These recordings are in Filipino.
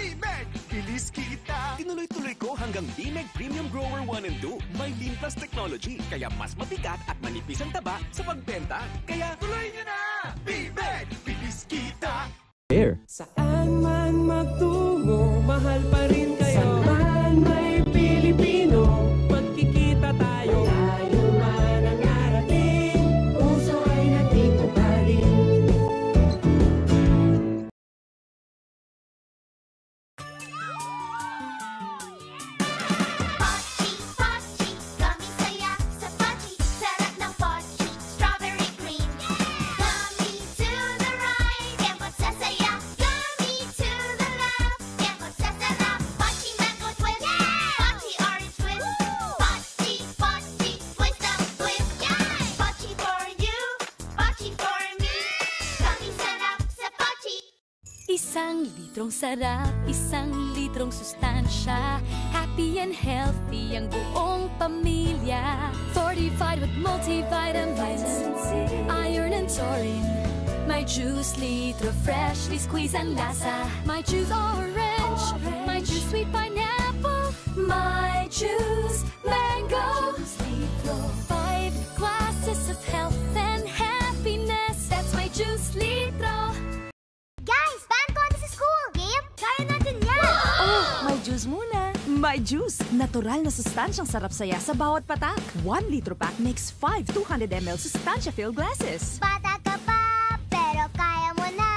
BMEG! Bilis kita! Tinuloy-tuloy ko hanggang BMEG Premium Grower 1 and 2. May Lean Plus technology, kaya mas mabigat at manipis ang taba sa pagbenta. Kaya Tuloy nyo na! BMEG! Bilis kita! Air. Saan man magtungo, mahal pa rin kayo. Saan may Pilipino, magkikita tayo. Tayo man ang arating, puso ay nating ugaling. Pochi, Pochi, gummy saya sa Pochi. Sarap ng Pochi, strawberry cream. Gummy to the right, kembot sa saya. Gummy to the left, kembot sa sarap. Pochi mango twist, Pochi orange twist. Pochi, Pochi, twist of twist. Pochi for you, Pochi for me. Gummy sarap sa Pochi. Isang litrong sarap, isang litrong sustansya. Happy and healthy ang buong pamilya. Fortified with multivitamins, iron and taurine. My juice litro, freshly squeezed ang lasa. My juice orange, my juice sweet pineapple. My juice mango. 5 glasses of health and happiness. That's my juice litro. Guys, band ko sa school. Game? Kaya natin yan! Oh, may juice muna. My Juice, natural na sustansyang sarap saya sa bawat patak. 1 litro pack makes 5 200 ml sustansya-filled glasses. Bata ka pa, pero kaya mo na.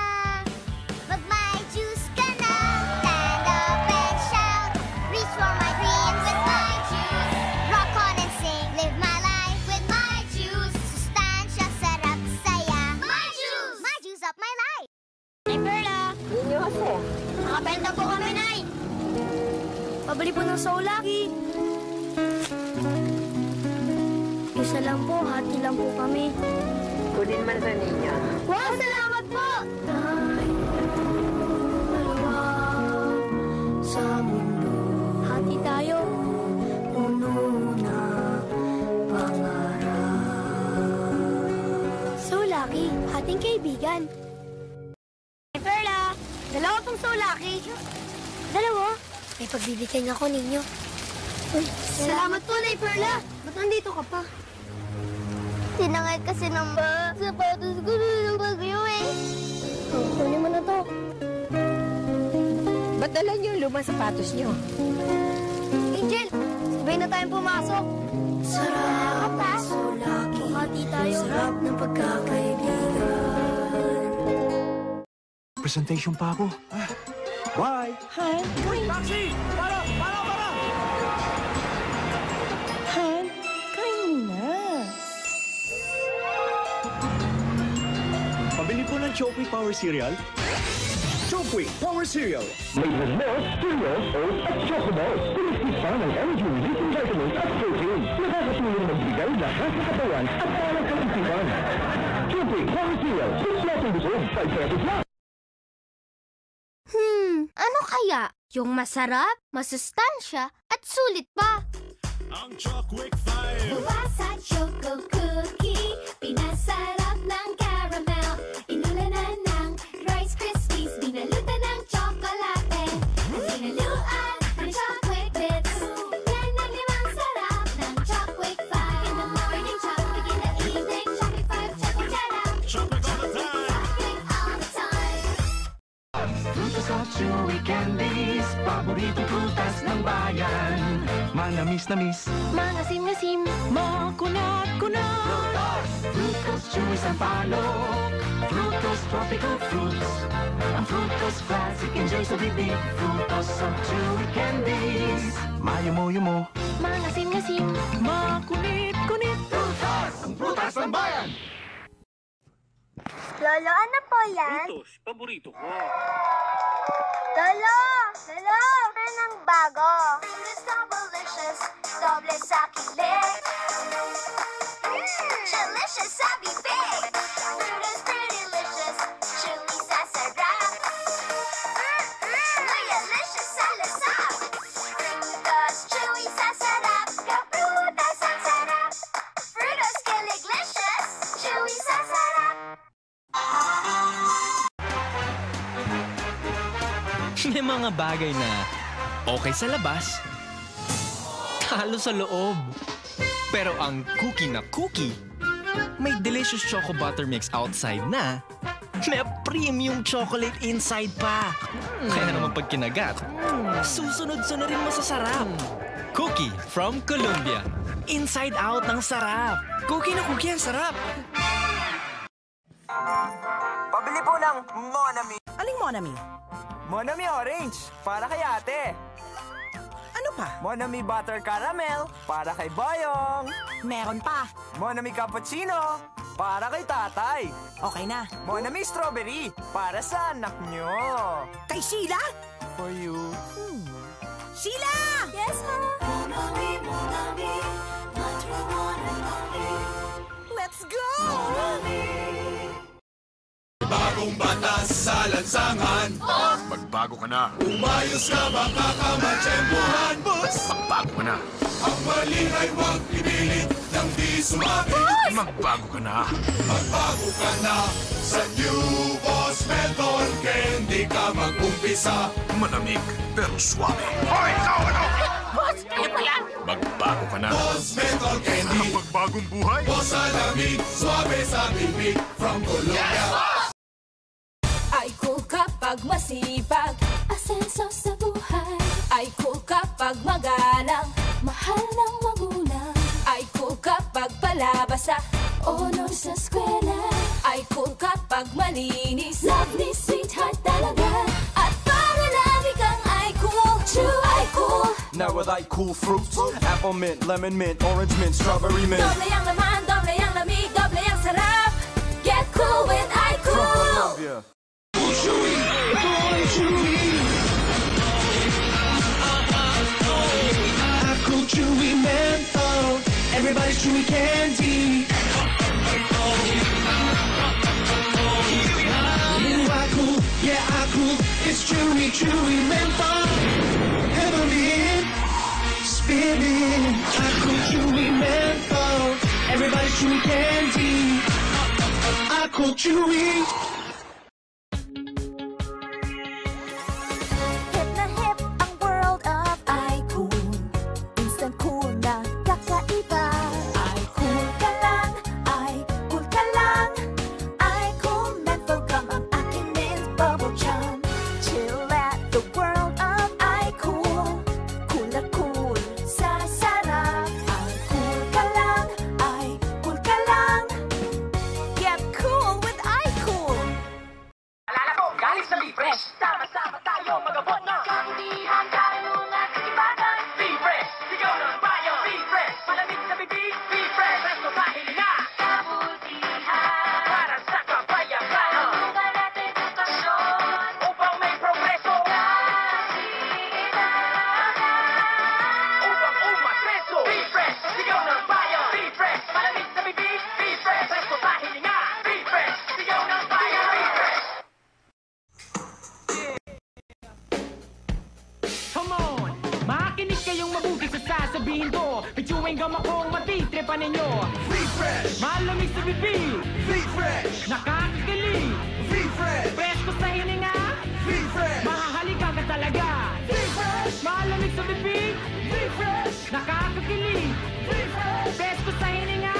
Mag-my juice ka na. Stand up and shout. Reach for my dreams with my juice. Rock on and sing. Live my life with my juice. Sustansya, sarap, saya. My juice! My juice up my life. Hey, Perla. Yun nyo kasi. Nakabenta po kami, Nay. Pabili po ng Soulaki. Isa lang po, hati lang po kami. Kunin man sa ninyo. Wow, salamat po! Tay, maluwag sa mundo. Hati tayo. Puno na pangarap. Soulaki, hating kaibigan. Hey, Perla! Dalawa pong Soulaki. Dalawa? May pagbibigay ako ninyo. Uy, salamat po, Nay Perla. Ba't nandito ka pa? Tinangay kasi ng sapatos ko ng bagyo eh. Oh, kunin mo na to. Ba't dala niyo yung lumang sapatos niyo? Angel, sabay na tayong pumasok. Sarap na Soulaki. Hati tayo. Sarap ng pagkakaibigan. Presentation pa ako. Bye! Han, Taxi! Para! Han, kain muna. Pabili po ng Chokwi Power Cereal. Chokwi Power Cereal! Made with milk, cereals, oats, at chocolate. Pinagpisa ng energy-releasing vitamins at protein. Nakakatulong magbigay lahat sa katawan at parang kalisipan. Chocolate Power Cereal. Six natin busog. 5 pesos lang. Ano kaya? Yung masarap, masustansya, at sulit pa. Ang Chokwi 5! Gawa sa choco cookie, pinasarap ng caramel, inulanan ng Rice Krispies, binalutan ng tsokolate, at pinaluan ng chocolate bits. Yan ang limang sarap ng Chocolate 5. In the morning, chocolate, in the evening, chocolate 5, chocolate charap. Chokwi all the time! Chocolate all the time. Frutas at chewy candies, paborito prutas ng bayan. Manamis-namis, Mangasim-ngasim. makunat-kunat. Frutos chewy sampalok, Frutos tropical fruits. Ang Frutos classic, enjoy sa bibig. Frutos at chewy candies. Mayumo-yumo, Mangasim-ngasim. makunit-kunit. Frutos! Ang prutas ng bayan! Lolo, ano po yan? paborito ko. Lolo! Lolo! Anong bago? Frutos Doublelicious, doble sa kilig. Delicious sa bibig. Frutos Pretty-licious, chewy sa sarap. Mayalicious sa lasap. Frutos chewy sa sarap, kaprutas ang sarap. Frutos Kiliglicious, chewy sa sarap. May mga bagay na okay sa labas, talo sa loob. Pero ang cookie na cookie, may delicious choco butter mix outside na may premium chocolate inside pa. Kaya naman pag kinagat, susunod-sunod rin mo sa sarap. Cookie from Colombia. Inside out ng sarap. Cookie na cookie ang sarap. Pabili po ng Monami. Aling Monami? Monami Orange, para kay ate. Ano pa? Monami Butter Caramel, para kay Boyong. Meron pa. Monami Cappuccino, para kay tatay. Okay na. Monami Strawberry, para sa anak nyo. Kay Sheila? For you. Sheila! Yes, ma. Monami, Monami, Butter Monami. Let's go! Bagong batas sa lansangan. Magbago ka na. Umayos ka, baka ka matsyempohan. Magbago ka na. Ang mali ay huwag ipilit nang di sumabit. Magbago ka na. Magbago ka na. Sa New Boss Menthol Candy ka mag-umpisa. Malamig pero suave. Hoy, ikaw ano? Boss, ano ba yan? Magbago ka na. Boss Menthol Candy. Ang magbagong buhay. Boss sa lamig, suave sa bibig. From Colombia. Ay cool kapag masipag, asenso sa buhay. Ay cool kapag magalang, mahal ng magulang. Ay cool kapag palabas sa honor sa eskwela. Ay cool kapag malinis, love ni sweetheart talaga. At para lagi kang ay cool, true ay cool. Now with like cool fruits, apple mint, lemon mint, orange mint, strawberry mint. Doble ang laman, doble ang lamig, doble ang sarap. Get cool with ay From cool. Colombia. Chewy menthol, everybody's chewy candy. Ooh, I cool, yeah I cool. It's chewy, chewy menthol. Heavenly, spinning. I cool, chewy menthol, everybody's chewy candy. I cool, chewy. Hip na hip ang world of iCool. Instant cool na kakaiba. iCool ka lang, iCool ka lang. iCool menthol gum ang aking mint bubble chum. Chill at the world of iCool. Cool na cool sa sarap. iCool ka lang, iCool ka lang. Get cool with iCool. Alala po, galing sa Fresh. Sama-sama tayo mag-abot ng kandihan tayong ating ibanan. Be Fresh, sigaw ng bayo. Be Fresh, malamig sa bibig. Be Fresh, resto sa hilinga. Kabutihan, para sa kabayaran. Ang lugar at edukasyon, upang may progreso. Upang umasenso. Be Fresh, sigaw ng bayo. Be Fresh, malamig sa bibig. Be Fresh, resto sa hilinga. Be Fresh, sigaw ng bayo. Be Fresh. Come on! Makinig kayong mabuti sa sasabihin ko. Pichuwing gam akong matitrepan ninyo. Refresh! Malamig sa bibig. Refresh! Nakakakilig. Refresh! Presko sa hininga. Refresh! Mahahalikan ka talaga. Refresh! Malamig sa bibig. Refresh! Nakakakilig. Presko sa hininga.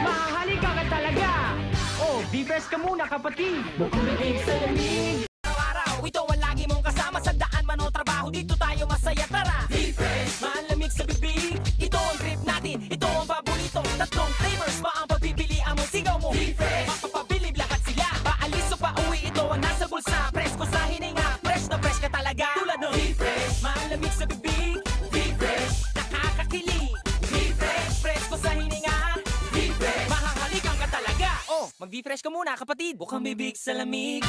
Mahahalikan ka talaga. Oh, be-fresh ka muna kapatid. Bukong bibig sa lamig. Araw-araw, ito ang lagi mong kasama sa daan man o trabaho. Dito tayo masaya, tara! Refresh! Malamig sa bibig. Ito ang trip natin. Ito ang paborito. Tatlong flavors ba ang pagpipilian mo? Sigaw mo! Refresh! Mapapabilib lahat sila. Paalis o pauwi, ito ang nasa bulsa. Presko sa hininga. Fresh na fresh ka talaga. Tulad ng Refresh! Malamig sa bibig. Refresh! Nakakakilig. Refresh! Presko sa hininga. Refresh! Mahahalikan ka talaga. Oh, mag-refresh ka muna kapatid. Bukang bibig sa lamig.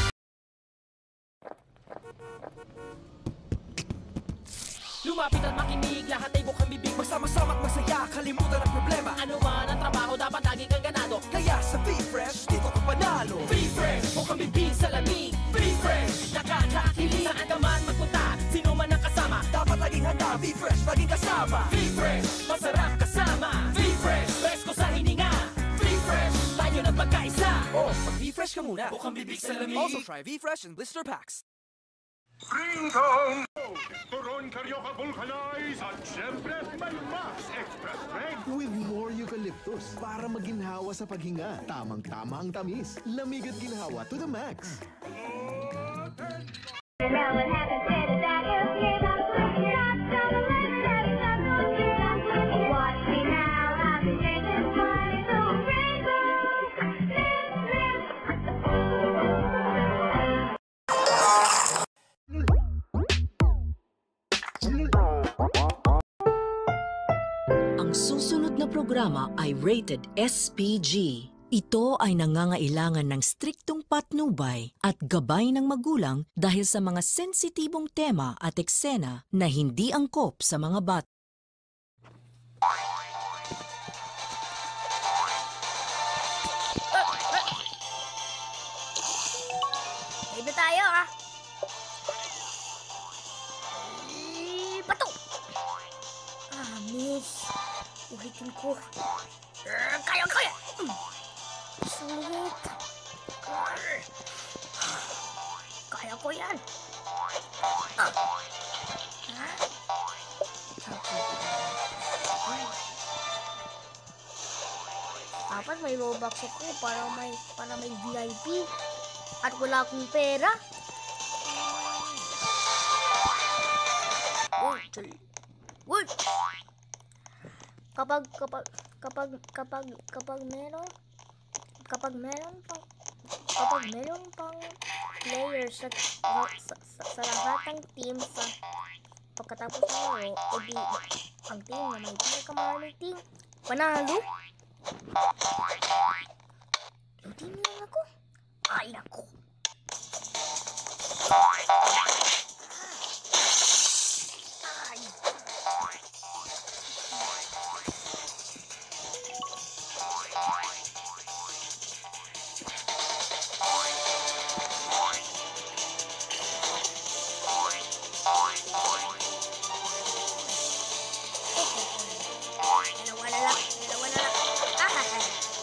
Lumapit at makinig, lahat ay bukang bibig. Magsama-sama at masaya, kalimutan ang problema. Ano man ang trabaho, dapat lagi kang ganado. Kaya sa Be Fresh, dito ka panalo. Be Fresh, bukang bibig sa lamig. Be Fresh, nakakakilig. Saan ka man magpunta, sino man ang kasama. Dapat laging handa, Be Fresh, laging kasama. Be Fresh, masarap kasama. Be Fresh, presko sa hininga. Be Fresh, tayo na pagkaisa. Oh, mag-Be Fresh ka muna. Bukang bibig sa lamig. Also try Be Fresh and blister packs. Ringtone! Turon Carioca Vulcanize at syempre may Max Express Strength. With more eucalyptus para maginhawa sa paghinga. Tamang-tama ang tamis. Lamig at ginhawa to the max. Ang susunod na programa ay rated SPG. Ito ay nangangailangan ng striktong patnubay at gabay ng magulang dahil sa mga sensitibong tema at eksena na hindi angkop sa mga bata. Iba tayo, ha? Bato! Miss. Ulitin ko. Kaya! Sulit. Kaya ko yan. Dapat may Robux ako para may VIP. At wala akong pera. Uy! Kapag meron pang players sa lahat ng team sa pagkatapos ng laro, edi ang team na may pinakamaraming team panalo. Team lang ako. Ay, nako.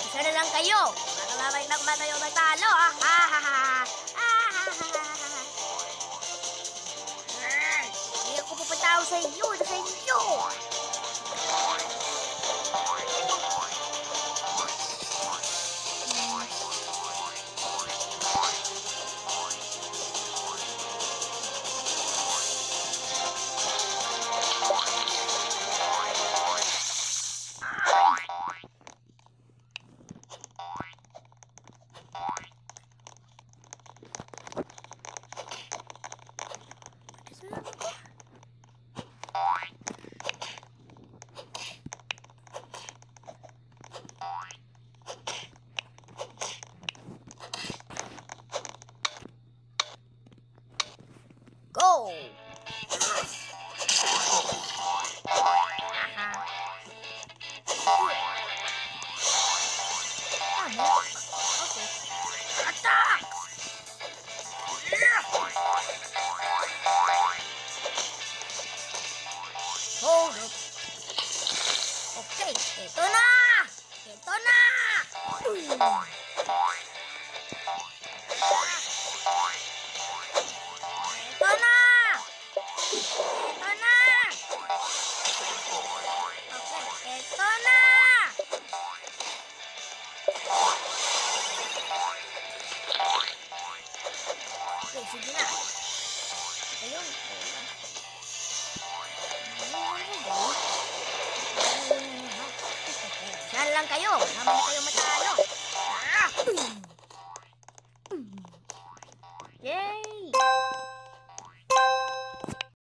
Isa na lang kayo. Makamabay na tayo magtalo, ha? Hindi ako pupataw sa inyo. Go! Okay. Attack! Hold up. Okay, ito na! Ito na! Ito na! Ito na! Okay, ito na! Okay, sige na. Ayun. Saan lang kayo? Naman kayo matalo.